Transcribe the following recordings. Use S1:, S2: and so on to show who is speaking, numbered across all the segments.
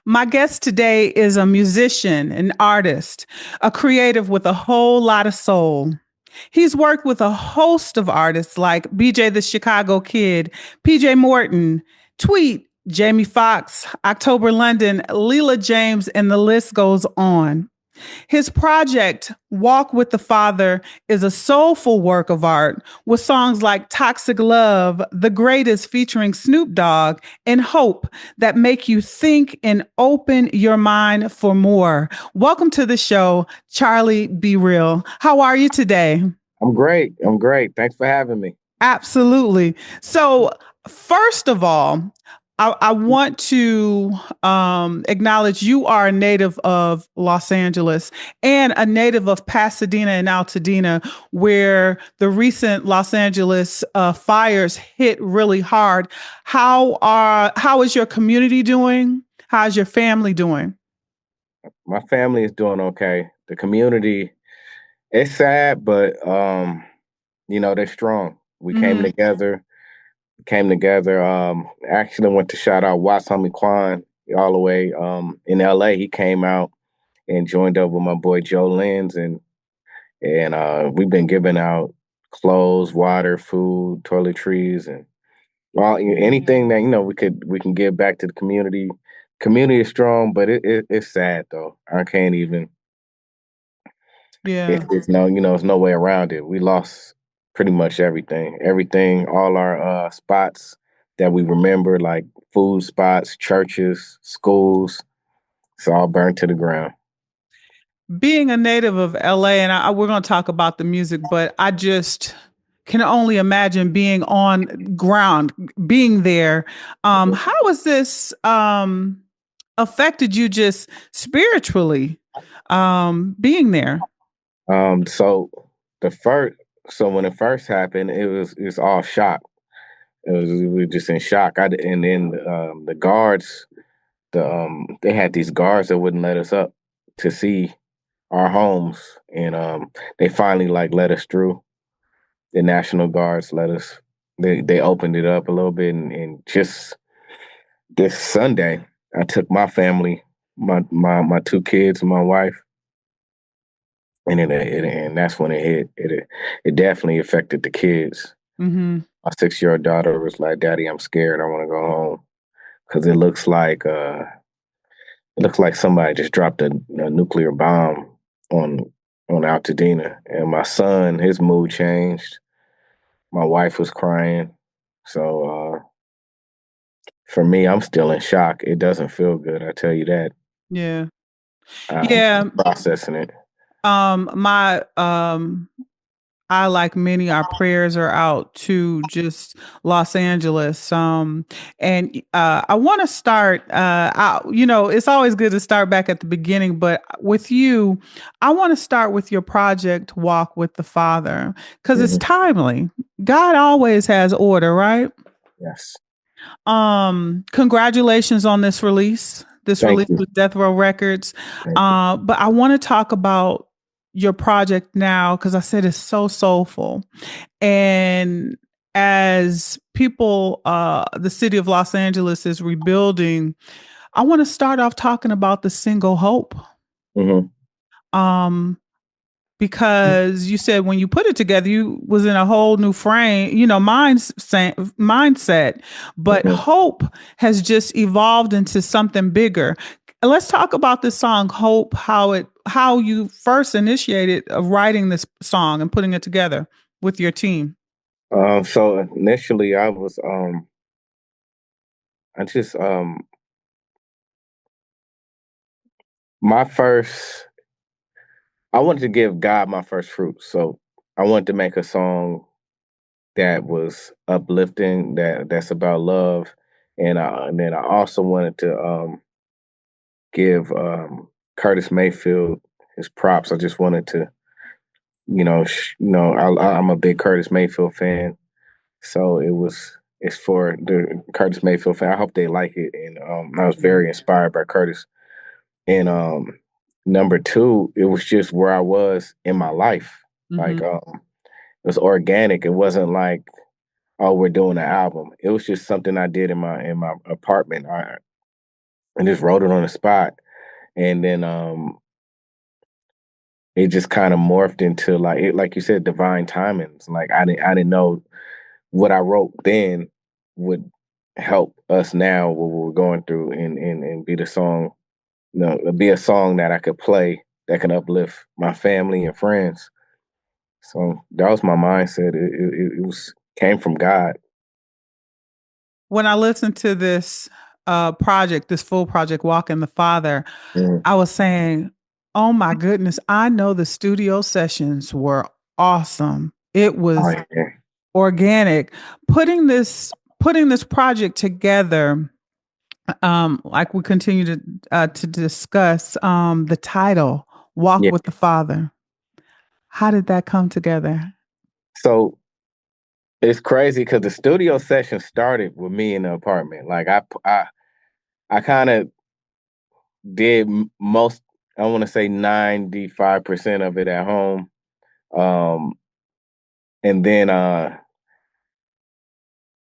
S1: My guest today is a musician, an artist, a creative with a whole lot of soul. He's worked with a host of artists like BJ the Chicago Kid, PJ Morton, Tweet, Jamie Foxx, October London, Leela James, and the list goes on. His project, Walk with the Father, is a soulful work of art with songs like Toxic Love, The Greatest featuring Snoop Dogg, and Hope that make you think and open your mind for more. Welcome to the show, Charlie BeReal. How are you today?
S2: I'm great. I'm great. Thanks for having me.
S1: Absolutely. So, first of all, I want to acknowledge you are a native of Los Angeles and a native of Pasadena and Altadena, where the recent Los Angeles fires hit really hard. How is your community doing? How's your family doing?
S2: My family is doing okay. The community, it's sad, but they're strong. We
S1: Hmm.
S2: came together. Actually went to shout out Wasami Kwan all the way in LA. He came out and joined up with my boy Joe Lenz and we've been giving out clothes, water, food, toiletries, and anything that we can give back to the community. Community is strong, but it's sad though. I can't even.
S1: Yeah.
S2: It's no way around it. We lost pretty much everything, all our spots that we remember, like food spots, churches, schools. It's all burnt to the ground.
S1: Being a native of LA, and we're going to talk about the music, but I just can only imagine being on ground, being there. How has this affected you just spiritually, being there?
S2: So the first, so when it first happened, it's all shock. We were just in shock. And then the guards, they had these guards that wouldn't let us up to see our homes, and they finally like let us through. The National Guards let us. They opened it up a little bit, and just this Sunday, I took my family, my two kids, and my wife, and that's when it hit. It definitely affected the kids.
S1: Hmm.
S2: My 6-year-old daughter was like, "Daddy, I'm scared. I want to go home because it looks like somebody just dropped a nuclear bomb on on Altadena." And my son, his mood changed. My wife was crying. So for me, I'm still in shock. It doesn't feel good. I tell you that.
S1: Yeah.
S2: I'm still
S1: Yeah.
S2: processing it.
S1: My I, like many, our prayers are out to just Los Angeles. And I want to start, it's always good to start back at the beginning, but with you, I want to start with your project, Walk with the Father, because it's
S2: Hmm.
S1: timely. God always has order, right?
S2: Yes.
S1: Congratulations on this release. This
S2: Thank
S1: release
S2: you.
S1: with DeathRow Records.
S2: Thank you.
S1: But I want to talk about your project now because I said it's so soulful. And as people, the city of Los Angeles is rebuilding, I want to start off talking about the single Hope.
S2: Hmm.
S1: Um, because you said when you put it together, you was in a whole new frame, mindset. But
S2: Hmm.
S1: Hope has just evolved into something bigger. Let's talk about this song, Hope, how you first initiated of writing this song and putting it together with your team.
S2: So initially, I just, my first, I wanted to give God my first fruit. So I wanted to make a song that was uplifting, that's about love, and then I also wanted to give Curtis Mayfield his props. I just wanted to, I'm a big Curtis Mayfield fan, so it's for the Curtis Mayfield fan. I hope they like it, and I was very inspired by Curtis. And number two, it was just where I was in my life. Like
S1: Mm-hmm.
S2: it was organic. It wasn't like, oh, we're doing an album. It was just something I did in my apartment. and just wrote it on the spot. And then it just kind of morphed into like you said, divine timings. Like I didn't know what I wrote then would help us now what we're going through, and be the song, be a song that I could play that can uplift my family and friends. So that was my mindset. It was came from God.
S1: When I listened to this project, this full project, Walk in the Father,
S2: Mm.
S1: I was saying, oh my goodness, I know the studio sessions were awesome. It
S2: Oh
S1: was
S2: yeah.
S1: organic. Putting this project together, like we continue to discuss, the title, Walk
S2: Yeah.
S1: with the Father. How did that come together?
S2: So it's crazy because the studio session started with me in the apartment. Like I kind of did most. I want to say 95% of it at home. Um, and then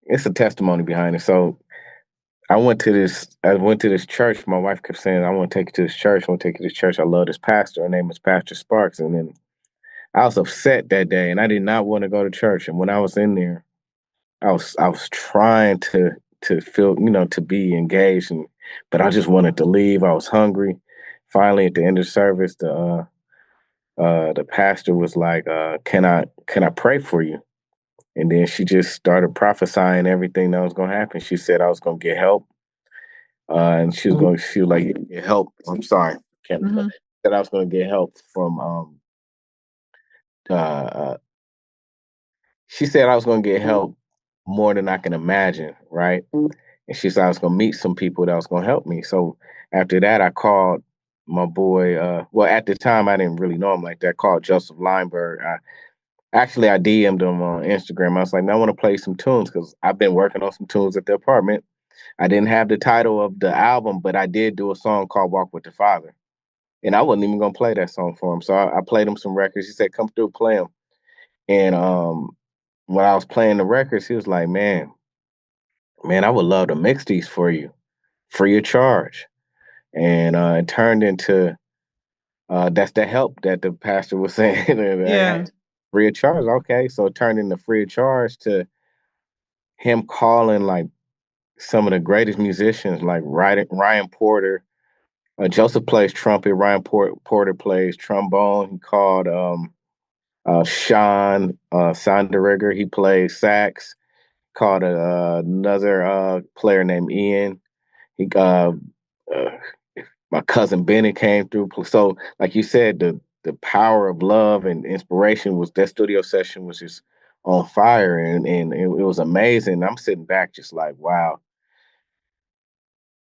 S2: it's a testimony behind it. So I went to this church. My wife kept saying, I want to take you to this church. I want to take you to this church. I love this pastor. Her name is Pastor Sparks. And then I was upset that day and I did not want to go to church. And when I was in there, I was trying to feel, to be engaged, but I just wanted to leave. I was hungry. Finally at the end of the service, the pastor was like, can I pray for you? And then she just started prophesying everything that was gonna happen. She said I was gonna get help. And she was like, get help. I'm sorry, can't.
S1: Mm-hmm.
S2: That I was going to get help from. Uh, she said I was going to get help more than I can imagine, right? And she said I was going to meet some people that was going to help me. So after that, I called my boy. Well, at the time, I didn't really know him like that. I called Joseph Lineberg. I DM'd him on Instagram. I was like, man, I want to play some tunes because I've been working on some tunes at the apartment. I didn't have the title of the album, but I did do a song called Walk with the Father. And I wasn't even gonna play that song for him. So I played him some records. He said, come through, play them. And when I was playing the records, he was like, man, I would love to mix these for you, free of charge. And it turned into that's the help that the pastor was saying.
S1: Yeah.
S2: Free of charge. Okay. So it turned into free of charge to him calling like some of the greatest musicians like Ryan Porter. Joseph plays trumpet. Ryan Porter plays trombone. He called Sean Sonderigger. He plays sax. Called another player named Ian. He uh, my cousin Benny came through. So, like you said, the power of love and inspiration was that studio session was just on fire, and it was amazing. I'm sitting back just like, wow,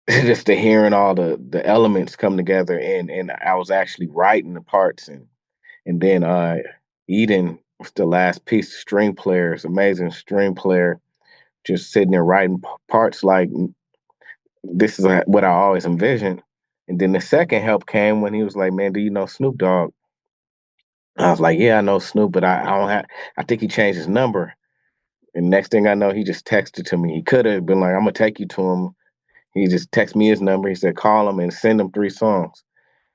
S2: just to hearing all the elements come together, and I was actually writing the parts, and then Eden was the last piece. String player, is amazing string player, just sitting there writing parts like this is what I always envisioned. And then the second help came when he was like, "Man, do you know Snoop Dogg?" I was like, "Yeah, I know Snoop, but I don't have. I think he changed his number." And next thing I know, he just texted to me. He could have been like, "I'm gonna take you to him." He just texted me his number. He said, "Call him and send him 3 songs."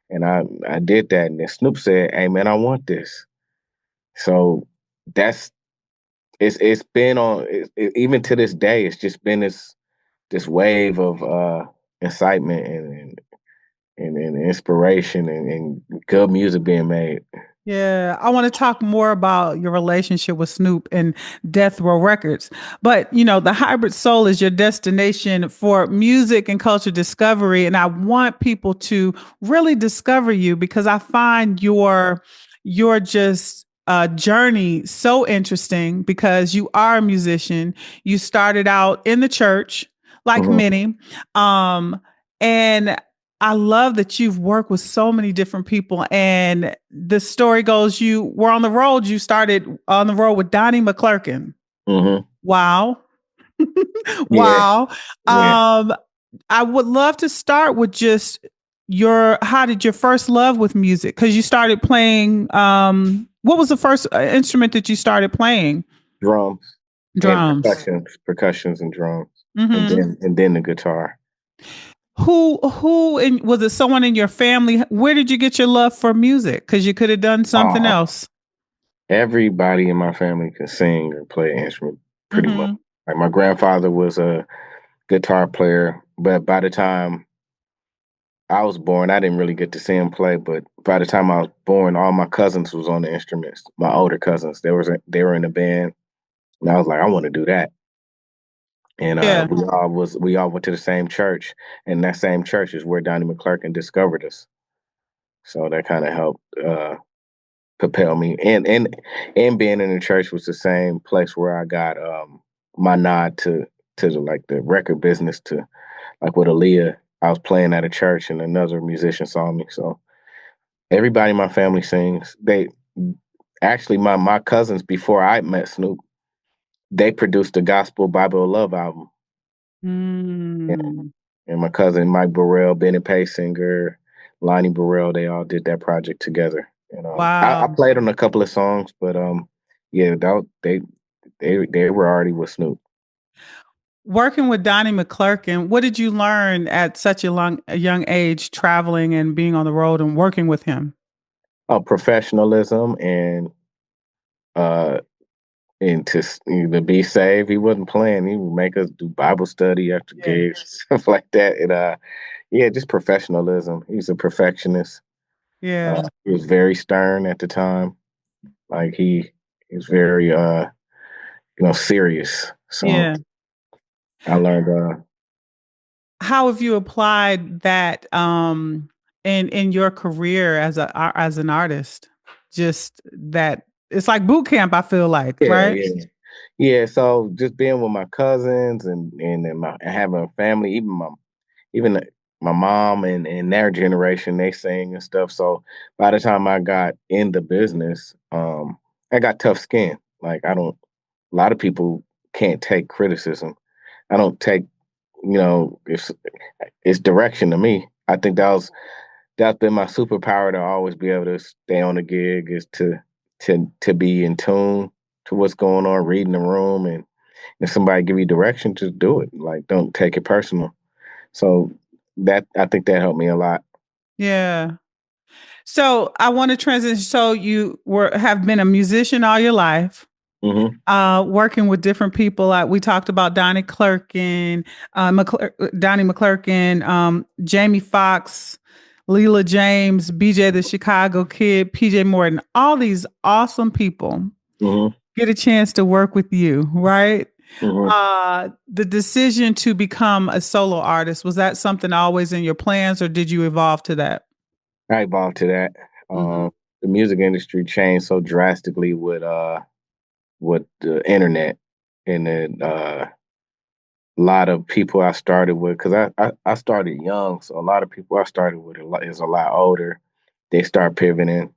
S2: And I did that. And then Snoop said, "Hey man, I want this." So that's it's been on even to this day. It's just been this wave of incitement and inspiration and good music being made.
S1: Yeah, I want to talk more about your relationship with Snoop and DeathRow Records. But, the hybrid soul is your destination for music and culture discovery. And I want people to really discover you because I find your just journey so interesting because you are a musician. You started out in the church, like
S2: Mhm.
S1: many. And I love that you've worked with so many different people. And the story goes you were on the road. You started on the road with Donnie McClurkin.
S2: Mhm.
S1: Wow.
S2: Yeah.
S1: Wow.
S2: Yeah.
S1: I would love to start with just how did your first love with music? Because you started playing, what was the first instrument that you started playing?
S2: Drums and
S1: Drums.
S2: percussions and drums, and
S1: Mm-hmm.
S2: then the guitar.
S1: Was it someone in your family? Where did you get your love for music? Because you could have done something
S2: Uh,
S1: else.
S2: everybody in my family can sing or play an instrument pretty much.
S1: Mm-hmm.
S2: Like my grandfather was a guitar player, but by the time I was born, I didn't really get to see him play. But by the time I was born, all my cousins was on the instruments. My older cousins, they were in a band, and I was like, I want to do that. And
S1: Yeah.
S2: we all went to the same church, and that same church is where Donnie McClurkin discovered us. So that kind of helped propel me. And being in the church was the same place where I got my nod to the record business, to like with Aaliyah. I was playing at a church and another musician saw me. So everybody in my family sings. They actually my cousins before I met Snoop, they produced the Gospel Bible of Love album.
S1: Mm.
S2: And my cousin Mike BeReal, Benny Pay singer, Lonnie BeReal, they all did that project together. And I
S1: Wow.
S2: played on a couple of songs, but yeah, they were already with Snoop.
S1: Working with Donnie McClurkin, what did you learn at such a young age, traveling and being on the road and working with him?
S2: Professionalism uh to be saved. He wasn't playing. He would make us do Bible study after
S1: Yeah.
S2: gigs, stuff like that. And yeah, just professionalism. He's a perfectionist.
S1: Yeah.
S2: He was very stern at the time. Like he was very serious. So
S1: Yeah.
S2: I learned
S1: How have you applied that in your career as an artist? Just that it's like boot camp, I feel like,
S2: yeah,
S1: right?
S2: yeah. Yeah, so just being with my cousins and having a family, even my mom and their generation, they sing and stuff. So by the time I got in the business, I got tough skin. Like I don't a lot of people can't take criticism. I don't take, it's direction to me. I think that's been my superpower, to always be able to stay on the gig, is to be in tune to what's going on, reading the room, and if somebody give you direction, just do it. Like don't take it personal. So that I think that helped me a lot.
S1: Yeah. So I want to transition. So you have been a musician all your life,
S2: Hmm.
S1: working with different people. We talked about Donnie Clerkin, Donnie McClurkin, Jamie Foxx, Leela James, BJ the Chicago Kid, PJ Morton, all these awesome people
S2: Hmm.
S1: get a chance to work with you, right?
S2: Hmm.
S1: The decision to become a solo artist, was that something always in your plans or did you evolve to that?
S2: I evolved to that.
S1: Hmm.
S2: The music industry changed so drastically with the internet, and then a lot of people I started with, because I started young, so a lot of people I started with is a lot older. They start pivoting,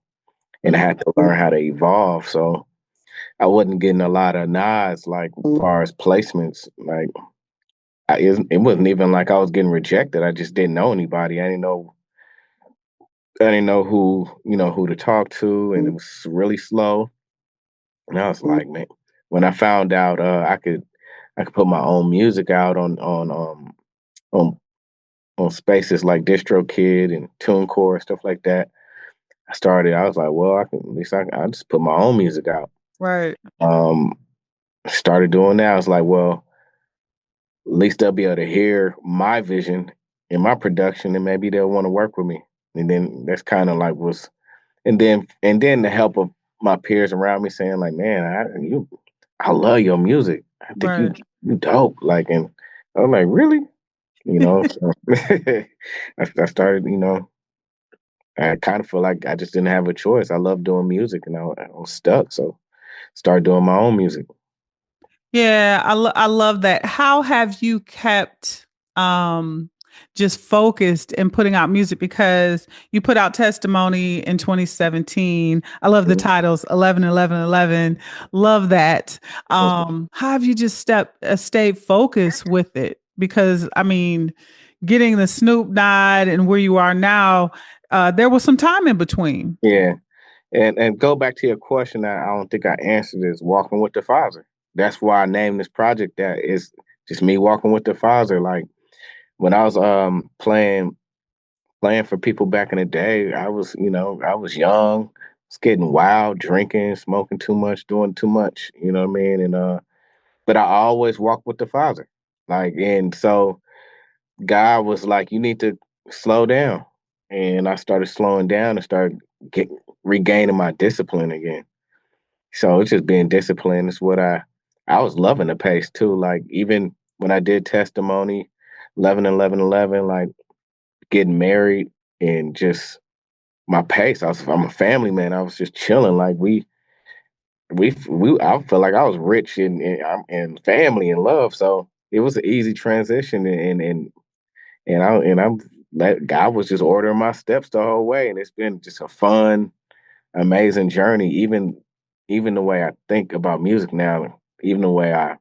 S2: and I
S1: Hmm.
S2: had to learn how to evolve. So I wasn't getting a lot of nods, like as far as placements. Like it wasn't even like I was getting rejected. I just didn't know anybody. I didn't know who to talk to, and it was really slow. And I was like, man, when I found out I could put my own music out on on spaces like DistroKid and TuneCore and stuff like that. I was like, well, I can at least I just put my own music out.
S1: Right.
S2: Um, Started doing that. I was like, well, at least they'll be able to hear my vision in my production, and maybe they'll want to work with me. And then that's kind of like was, and then the help of my peers around me saying like, man, I love your music. I think you dope. Like, and I'm like, really? So I started, I kind of feel like I just didn't have a choice. I love doing music, and I was stuck. So started doing my own music.
S1: Yeah, I love that. How have you kept um just focused and putting out music, because you put out Testimony in 2017. I love the
S2: Mhm.
S1: titles 11 11 11. Love that. How have you just stayed focused with it? Because I mean, getting the Snoop nod and where you are now, there was some time in between.
S2: Yeah. And go back to your question that I don't think I answered, is walking with the Father. That's why I named this project that. Is just me walking with the Father. Like when I was playing for people back in the day, I was young, was getting wild, drinking, smoking too much, doing too much, you know what I mean? And but I always walked with the Father. Like, and so God was like, you need to slow down. And I started slowing down and started regaining my discipline again. So it's just being disciplined is what I was loving the pace too. Like even when I did testimony, 11, 11, 11, like getting married and just my pace. I'm a family man. I was just chilling. Like we I felt like I was rich in family and love. So it was an easy transition and I'm that God was just ordering my steps the whole way. And it's been just a fun, amazing journey. Even the way I think about music now, even the way I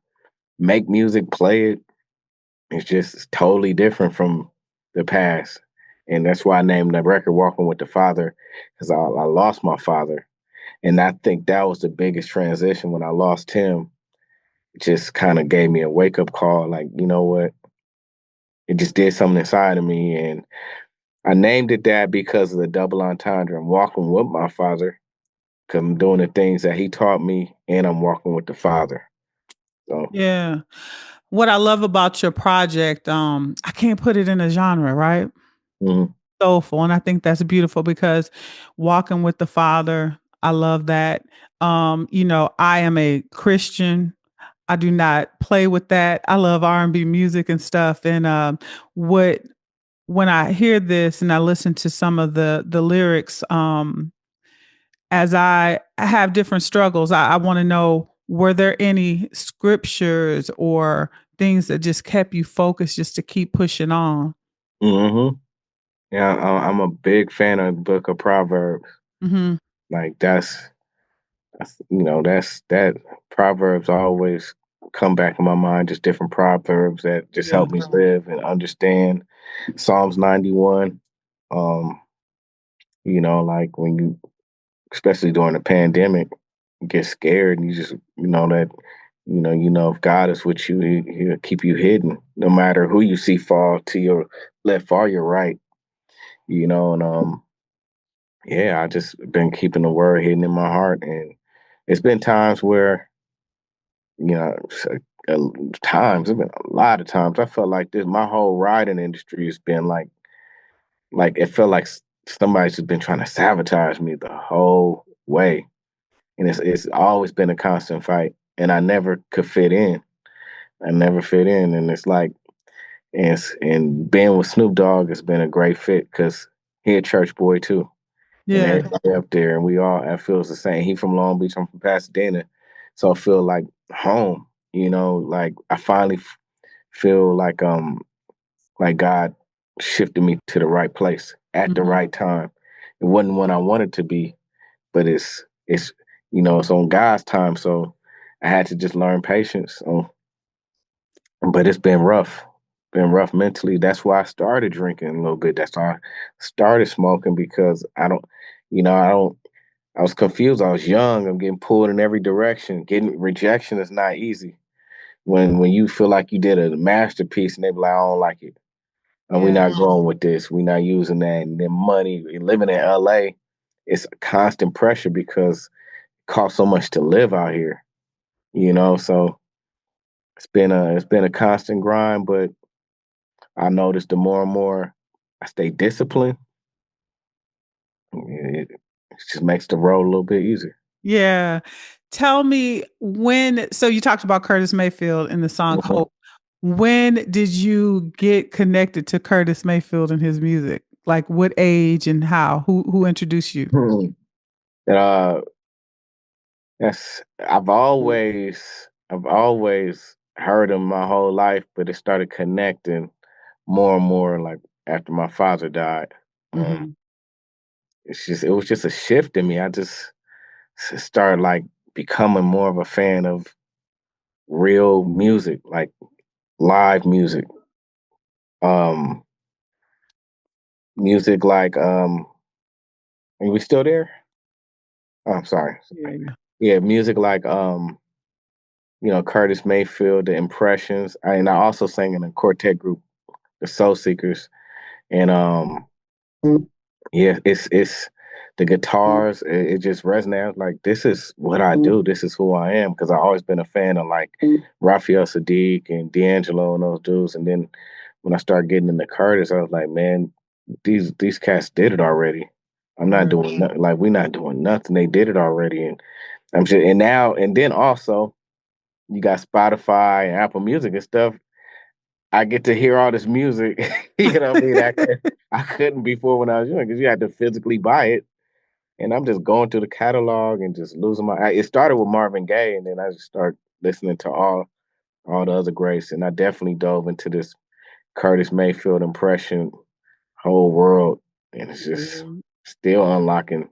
S2: make music, play it, it's just totally different from the past. And that's why I named the record Walking with the Father, because I lost my father. And I think that was the biggest transition when I lost him. It just kind of gave me a wake up call. Like, you know what? It just did something inside of me. And I named it that because of the double entendre. I'm walking with my father because I'm doing the things that he taught me, and I'm walking with the Father. So,
S1: Yeah. What I love about your project, I can't put it in a genre, right?
S2: mhm.
S1: Soulful, and I think that's beautiful because walking with the Father, I love that. I am a Christian. I do not play with that. I love R&B music and stuff, and what when I hear this and I listen to some of the lyrics, as I have different struggles, I want to know, were there any scriptures or things that just kept you focused just to keep pushing on?
S2: Mhm. Yeah, I'm a big fan of the Book of Proverbs.
S1: Mhm.
S2: Like that's that Proverbs always come back in my mind. Just different proverbs that just
S1: Yeah.
S2: help me live and understand. Psalms 91. Um, like when you, especially during the pandemic, get scared and you just that if God is with you, he'll keep you hidden no matter who you see fall to your left or your right. And yeah, I just been keeping the word hidden in my heart, and it's been times where you know s- times it's been a lot of times I felt like this. My whole writing industry has been like it felt like somebody's just been trying to sabotage me the whole way, and it's always been a constant fight, and I never could fit in. I never fit in, and it's like and being with Snoop Dogg has been a great fit because he a church boy too, and
S1: Yeah.
S2: everybody up there, and we all I feels the same. He from Long Beach, I'm from Pasadena, so I feel like home. Like I finally feel like God shifted me to the right place at the
S1: Mhm.
S2: right time. It wasn't when I wanted to be, but it's on God's time. So I had to just learn patience. But it's been rough mentally. That's why I started drinking a little bit. That's why I started smoking because I don't. I was confused. I was young. I'm getting pulled in every direction. Getting rejection is not easy. When you feel like you did a masterpiece and they be like, I don't like it. And we're
S1: Yeah.
S2: not going with this. We're not using that. And then money, living in LA, it's a constant pressure because it costs so much to live out here. So it's been a constant grind, but I noticed the more and more I stay disciplined, it just makes the road a little bit easier.
S1: Yeah. Tell me, so you talked about Curtis Mayfield in the song
S2: Mhm.
S1: Hope. When did you get connected to Curtis Mayfield and his music? Like what age and how? Who introduced you?
S2: uh, that's I've always heard him my whole life, but it started connecting more and more like after my father died. Um,
S1: Mhm.
S2: it was just a shift in me. I just started like becoming more of a fan of real music, like live music. Um, music like are we still there? Oh, I'm sorry.
S1: Yeah.
S2: Yeah, music like Curtis Mayfield, the Impressions. And I also sang in a quartet group, Soul Seekers, and yeah, it's the guitars. It just resonates like this is what I do. This is who I am because I've always been a fan of like Raphael Sadiq and D'Angelo and those dudes. And then when I started getting into Curtis, I was like, man, these cats did it already. I'm not doing nothing. Like we're not doing nothing. They did it already, and I'm sure. And now and then also you got Spotify and Apple Music and stuff. I get to hear all this music. You know what I mean? I couldn't before when I was young because you had to physically buy it. And I'm just going through the catalog and just losing my. It started with Marvin Gaye, and then I just started listening to all the other greats. And I definitely dove into this Curtis Mayfield impression whole world, and it's just still unlocking.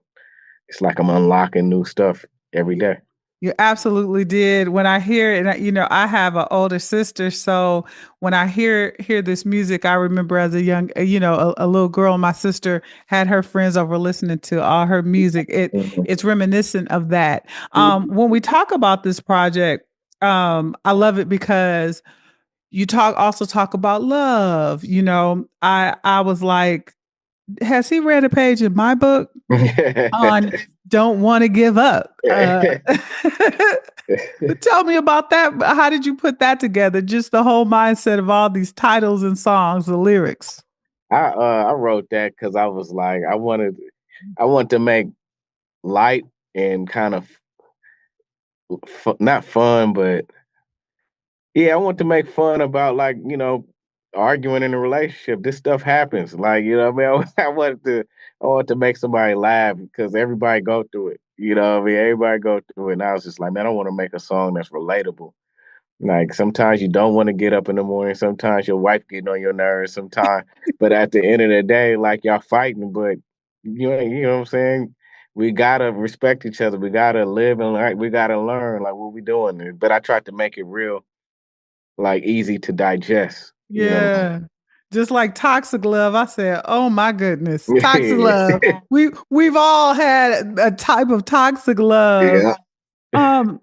S2: It's like I'm unlocking new stuff every day.
S1: You absolutely did. When I hear it, you know, I have an older sister, so when I hear this music, I remember as a young, you know, a little girl. My sister had her friends over listening to all her music. It's reminiscent of that. When we talk about this project, I love it because you also talk about love. You know, I was like, has he read a page in my book on don't want to give up? Tell me about that. How did you put that together? Just the whole mindset of all these titles and songs, the lyrics.
S2: I wrote that because I was like I wanted to make light and kind of not fun, but yeah, I want to make fun about like arguing in a relationship. This stuff happens, like what I mean. I want to make somebody laugh because everybody go through it. You know what I mean? Everybody go through it, and I was just like, man, I want to make a song that's relatable. Like sometimes you don't want to get up in the morning. Sometimes your wife getting on your nerves. Sometimes, but at the end of the day, like y'all fighting, but you know what I'm saying. We gotta respect each other. We gotta live and like we gotta learn like what we doing. But I tried to make it real like easy to digest, you know?
S1: Yeah. Just like Toxic Love, I said, "Oh my goodness, Toxic
S2: Yeah.
S1: Love." We've all had a type of toxic love.
S2: Yeah.
S1: Um,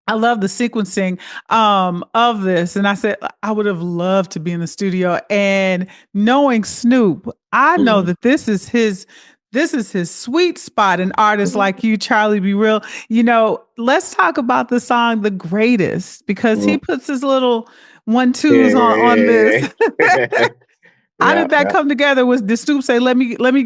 S1: I love the sequencing of this. And I said, I would have loved to be in the studio. And knowing Snoop, I know that this is his sweet spot. An artist like you, Charlie BeReal. You know, let's talk about the song "The Greatest" because he puts his little 1-2s on this.
S2: Yeah. Yeah.
S1: How
S2: Yeah.
S1: did that come together? Did Snoop say, let me let me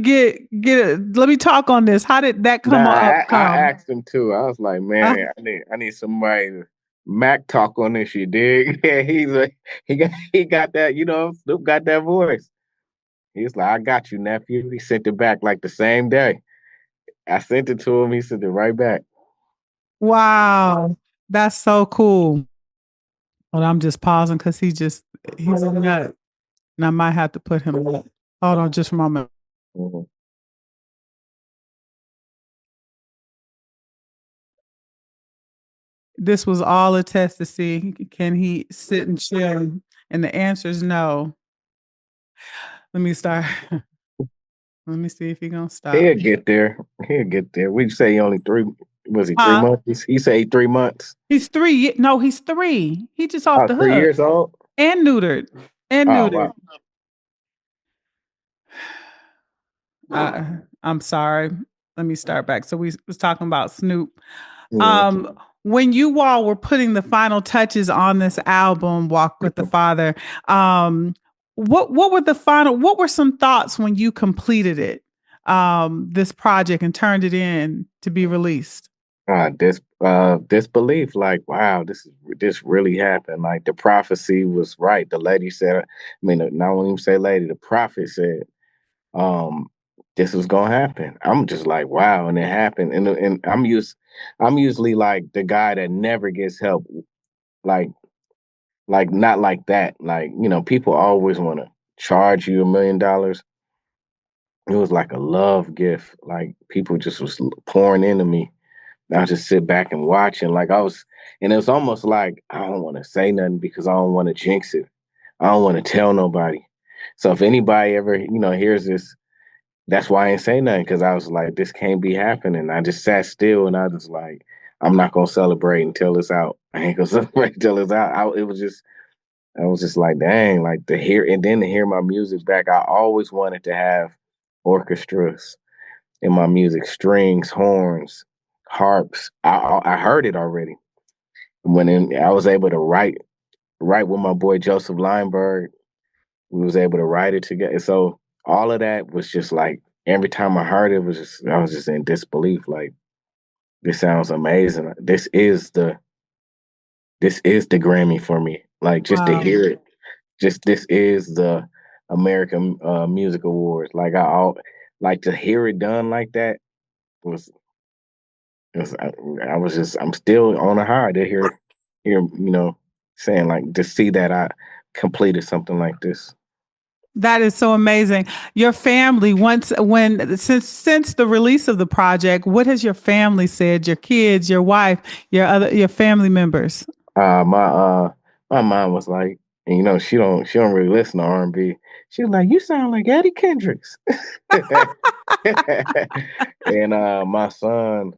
S1: talk on this? How did that
S2: Nah, I
S1: come?
S2: asked him too. I was like, man, I need somebody to Mac talk on this. You dig? Yeah, he got that. Snoop got that voice. He's like, I got you, nephew. He sent it back like the same day. I sent it to him. He sent it right back.
S1: Wow, that's so cool. But I'm just pausing because he's a nut, and I might have to put him up. Hold on, just a moment.
S2: Mhm.
S1: This was all a test to see can he sit and chill, and the answer is no. Let me start. Let me see if he gonna stop.
S2: He'll get there. He'll get there. We say he only three. Was he 3
S1: Huh?
S2: months? He say 3 months.
S1: He's 3. No, he's 3. He just off
S2: Oh,
S1: the
S2: 3 years
S1: hook
S2: old.
S1: and neutered and
S2: Oh
S1: neutered.
S2: wow.
S1: I'm sorry. Let me start back. So we was talking about Snoop.
S2: Yeah.
S1: Um, when you all were putting the final touches on this album, Walk with the Father, what were some thoughts when you completed it, this project and turned it in to be released?
S2: Disbelief, like, wow, this really happened. Like the prophecy was right. The lady said, I mean, not when you say lady, the prophet said, um, this was gonna happen. I'm just like, wow, and it happened. And I'm usually like the guy that never gets help, like not like that. Like, people always want to charge you $1 million. It was like a love gift. Like people just was pouring into me. I just sit back and watch, and and it was almost like I don't want to say nothing because I don't want to jinx it. I don't want to tell nobody. So if anybody ever, hears this, that's why I ain't say nothing because I was like, this can't be happening. I just sat still and I was like, I'm not gonna celebrate until it's out. I ain't gonna celebrate until it's out. It was just I was just like, dang, like to hear and then to hear my music back. I always wanted to have orchestras in my music, strings, horns, harps. I heard it already. I was able to write with my boy Joseph Lineberg. We was able to write it together. So all of that was just like every time I heard it was just I was just in disbelief. Like this sounds amazing. This is the Grammy for me. Like just to
S1: Wow.
S2: hear it, just this is the American Music Awards. Like to hear it done like that was, I was just I'm still on a high to hear saying like to see that I completed something like this.
S1: That is so amazing. Your family, once when since the release of the project, what has your family said? Your kids, your wife, your family members.
S2: My mom was like, and she don't really listen to R&B. She was like, "You sound like Eddie Kendricks." And my son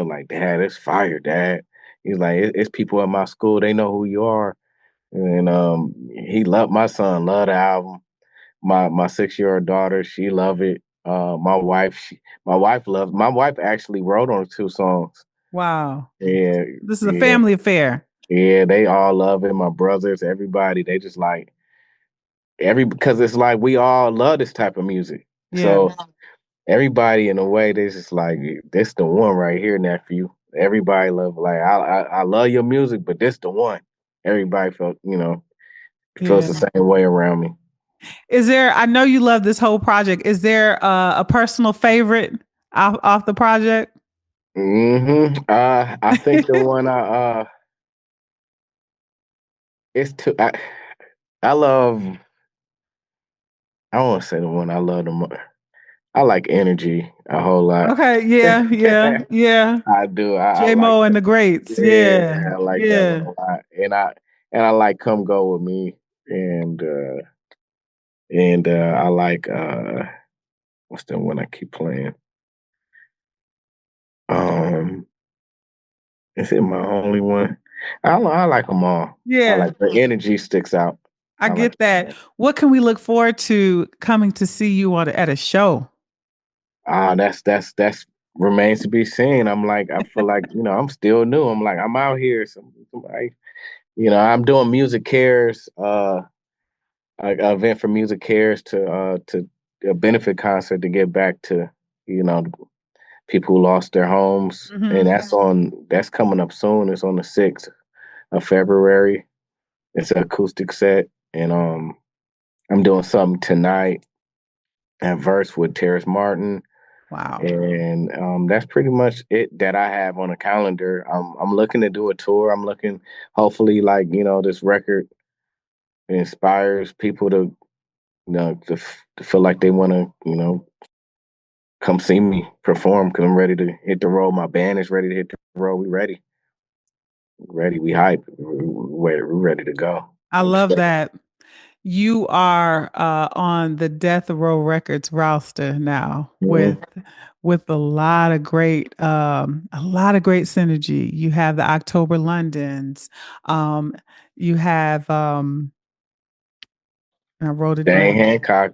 S2: like, "Dad, it's fire, Dad." He's like, "It's people at my school. They know who you are." And my son loved the album. My 6-year-old daughter, she loved it. My wife actually wrote on 2 songs.
S1: Wow.
S2: Yeah,
S1: This is a
S2: yeah,
S1: family affair.
S2: yeah. They all love it. My brothers, everybody. They just like because it's like we all love this type of music.
S1: Yeah.
S2: So everybody in a way, they just like this the one right here, nephew. Everybody love like I love your music, but this the one. Everybody feels
S1: Yeah.
S2: the same way around me.
S1: Is there, I know you love this whole project. Is there a personal favorite off the project?
S2: I think the one it's too I love I don't want to say the one I love the most. I like energy a whole lot.
S1: Okay. Yeah. Yeah. Yeah.
S2: I do. I
S1: J
S2: like
S1: Mo and
S2: that.
S1: the Greats.
S2: Yeah,
S1: Yeah.
S2: I like that one
S1: Yeah.
S2: a lot. And I like Come Go With Me and I like what's the one I keep playing? Um is it my only one? I like them all. I
S1: Yeah.
S2: like the energy sticks out.
S1: I
S2: I like
S1: get that. What can we look forward to coming to see you at a show?
S2: that's remains to be seen. I feel like, I'm still new. I'm like, I'm out here. I'm doing Music Cares, a event for Music Cares to a benefit concert to get back to, you know, people who lost their homes. And
S1: Hmm.
S2: that's coming up soon. It's on the 6th of February. It's an acoustic set. And I'm doing something tonight at Verse with Terrace Martin.
S1: Wow.
S2: And that's pretty much it that I have on the calendar. I'm looking to do a tour. I'm looking, hopefully, like this record inspires people to feel like they want to come see me perform because I'm ready to hit the road. My band is ready to hit the road. We ready. We hype. We're ready to go.
S1: I
S2: I'm
S1: love
S2: excited.
S1: that. You are on the Death Row Records roster now
S2: Mhm.
S1: with a lot of great synergy. You have the October Londons. Um, you have I wrote it
S2: Dane
S1: down.
S2: Hancock.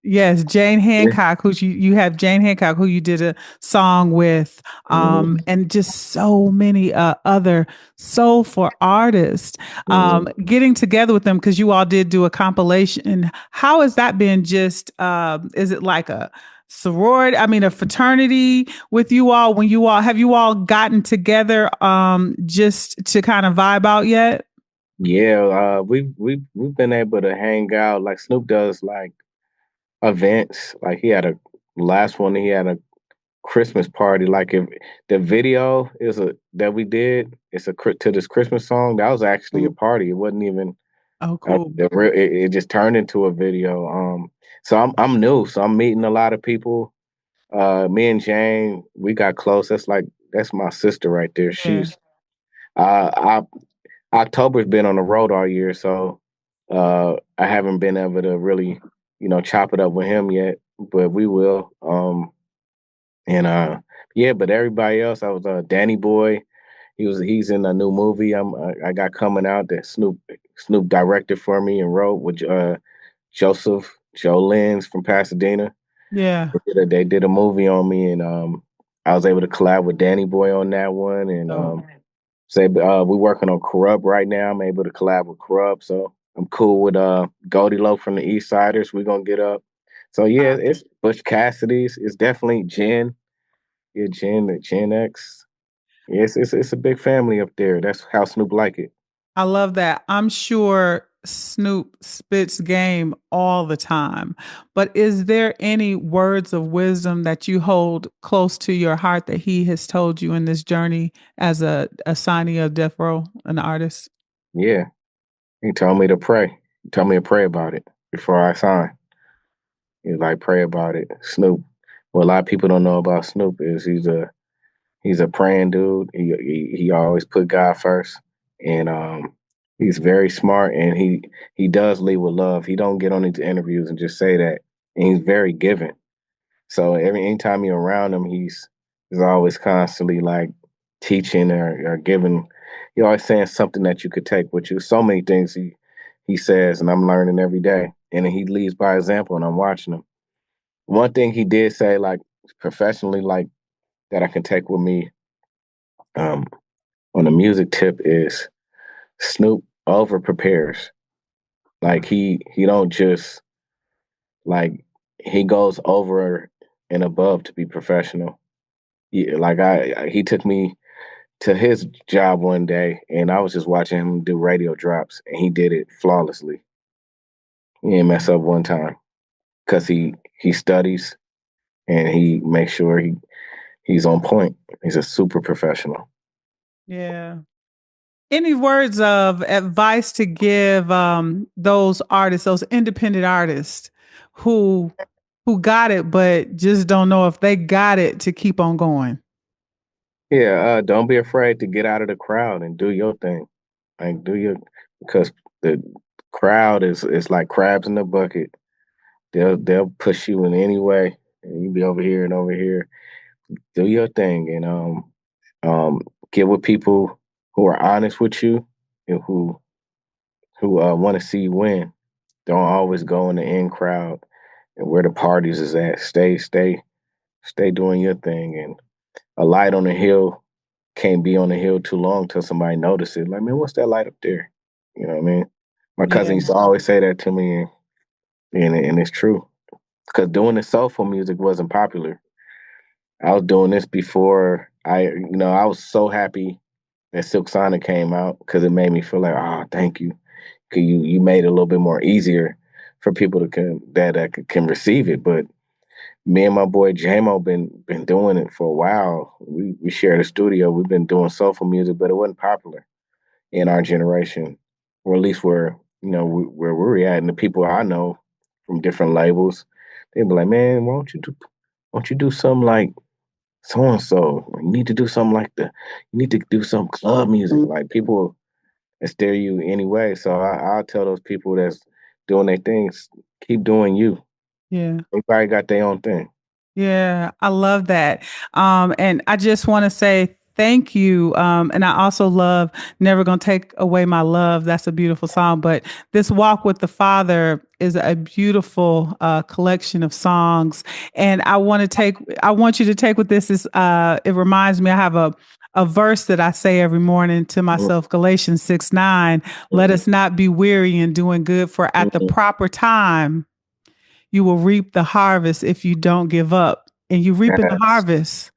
S1: Yes, Jane
S2: Yeah.
S1: Hancock, who you have Jane Hancock, who you did a song with,
S2: Mhm.
S1: and just so many other soulful artists.
S2: Mhm.
S1: Getting together with them because you all did do a compilation. How has that been? Just is it like a sorority? I mean, a fraternity with you all? When you all have you all gotten together just to kind of vibe out yet?
S2: Yeah, we've been able to hang out like Snoop does like events. Like he had a last one. He had a Christmas party. Like if the video is a that we did, it's to this Christmas song. That was actually a party. It wasn't even
S1: Oh, cool.
S2: it just turned into a video. So I'm new. So I'm meeting a lot of people. Me and Jane, we got close. That's my sister right there.
S1: Yeah.
S2: I October's been on the road all year, so I haven't been able to really, chop it up with him yet, but we will. And yeah, but everybody else, I was Danny Boy. He's in a new movie I got coming out that Snoop directed for me and wrote with Joseph Joe Lins from Pasadena.
S1: Yeah.
S2: They did a movie on me, and I was able to collab with Danny Boy on that one. And
S1: Oh,
S2: say we're working on Corrupt right now. I'm able to collab with Corrupt, so I'm cool with Goldie Low from the East Siders. We're gonna get up. So yeah, it's Butch Cassidy's. It's definitely Gen. Yeah, Gen X. Yes, it's a big family up there. That's how Snoop like it.
S1: I love that. I'm sure Snoop spits game all the time, but is there any words of wisdom that you hold close to your heart that he has told you in this journey as a signee of Death Row, an artist?
S2: Yeah, he told me to pray. He told me to pray about it before I sign. He was like, pray about it. Snoop. What a lot of people don't know about Snoop is he's a praying dude. He always put God first, and he's very smart. And he does lead with love. He don't get on these interviews and just say that. And he's very giving. So anytime you're around him, he's always constantly like teaching or giving. He's always saying something that you could take with you. So many things he says, and I'm learning every day. And he leads by example, and I'm watching him. One thing he did say, like professionally, like that I can take with me um, on the music tip is Snoop over prepares. Like he don't just like he goes over and above to be professional. He took me to his job one day, and I was just watching him do radio drops, and he did it flawlessly. He didn't mess up one time because he studies and he makes sure he's on point. He's a super professional.
S1: Yeah. Any words of advice to give those artists, those independent artists who got it but just don't know if they got it to keep on going?
S2: Yeah, don't be afraid to get out of the crowd and do your thing. Like do your because the crowd is like crabs in the bucket. They'll push you in any way, and you be over here and over here. Do your thing, and um, get with people who are honest with you and who want to see you win. Don't always go in the in crowd and where the parties is at. Stay doing your thing. And a light on the hill can't be on the hill too long till somebody notices it. Like, man, what's that light up there? You know what I mean? My cousin
S1: Yeah.
S2: used to always say that to me, and it's true. Because doing the soulful music wasn't popular. I was doing this before I was so happy that Silk Sonic came out because it made me feel like, oh, thank you. 'Cause you made it a little bit more easier for people to can receive it. But me and my boy JMO been doing it for a while. We shared a studio. We've been doing soulful music, but it wasn't popular in our generation, or at least where we're at. And the people I know from different labels, they'd be like, "Man, why don't you do something like so and so? You need to do something like you need to do some club music." Like people stare you anyway. So I'll tell those people that's doing their things, keep doing you.
S1: Yeah.
S2: Everybody got their own thing.
S1: Yeah, I love that. And I just want to say thank you. And I also love Never Gonna Take Away My Love. That's a beautiful song. But this Walk with the Father is a beautiful collection of songs. And I want you to take what this is. It reminds me, I have a verse that I say every morning to
S2: Mhm,
S1: myself, Galatians 6:9. Let
S2: mhm,
S1: us not be weary in doing good, for at the
S2: mhm.
S1: proper time you will reap the harvest if you don't give up. And you reaping the
S2: Yes,
S1: harvest.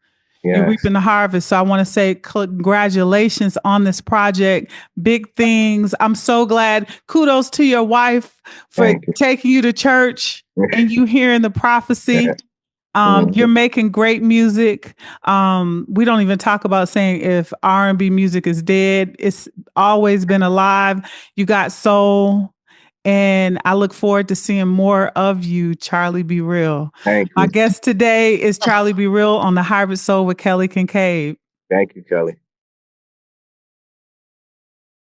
S1: You're
S2: yes.
S1: reaping the harvest. So I want to say congratulations on this project. Big things. I'm so glad. Kudos to your wife for
S2: Thank you.
S1: taking you to church and you hearing the prophecy.
S2: Yes. Mhm.
S1: You're making great music. We don't even talk about saying if R&B music is dead. It's always been alive. You got soul. And I look forward to seeing more of you, Charlie BeReal.
S2: Thank
S1: My
S2: you.
S1: guest today is Charlie BeReal on the Hybrid Soul with Kelly Kinkaid.
S2: Thank you, Kelly.